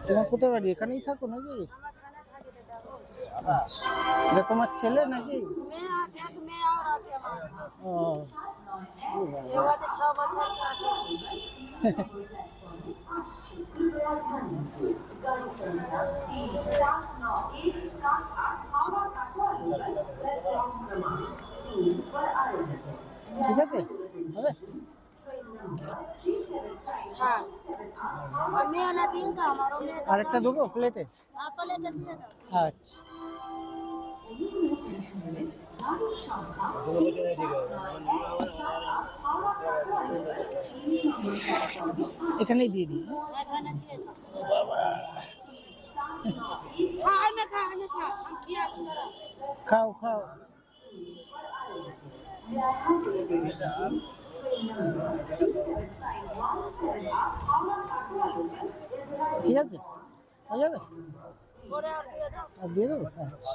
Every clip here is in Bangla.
তোমার কোথায় বাড়ি? এখানেই থাকো নাকি? এটা তোমার ছেলে নাকি? মেয়ে আছে, এক মেয়ে আর আছে আমার। ও এও আছে 6 বছর আছে। ঠিক আছে, হবে। হ্যাঁ, আর মেয়েলা দিয়ে দাও, আমারও মেয়ে দাও। আরেকটা দেবো প্লেটে? হ্যাঁ, প্লেটে দিয়ে দাও। আচ্ছা, এখানেই দিয়ে দিই। এখানে দিয়ে দাও। খা, আমি খা, আমি খা। আমি কি আছে তোরা? খাও খাও। ঠিক আছে, হয়ে যাবে। পরে আর দিয়ে দাও। আর দিয়ে দেবো? আচ্ছা,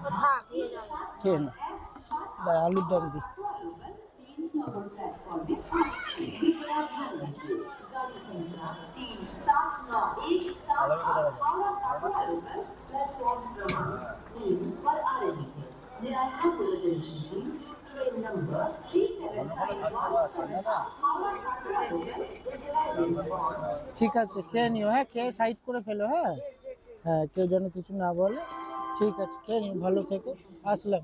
তো থাক, দিয়ে যাও। খেয়ে না, দাঁড়া আলুর দম দিই। ঠিক আছে, খেয়ে নিও। হ্যাঁ, খেয়ে সাইড করে ফেলো। হ্যাঁ হ্যাঁ, কেউ যেন কিছু না বলে। ঠিক আছে, খেয়ে নিও, ভালো থেকো। আসলাম।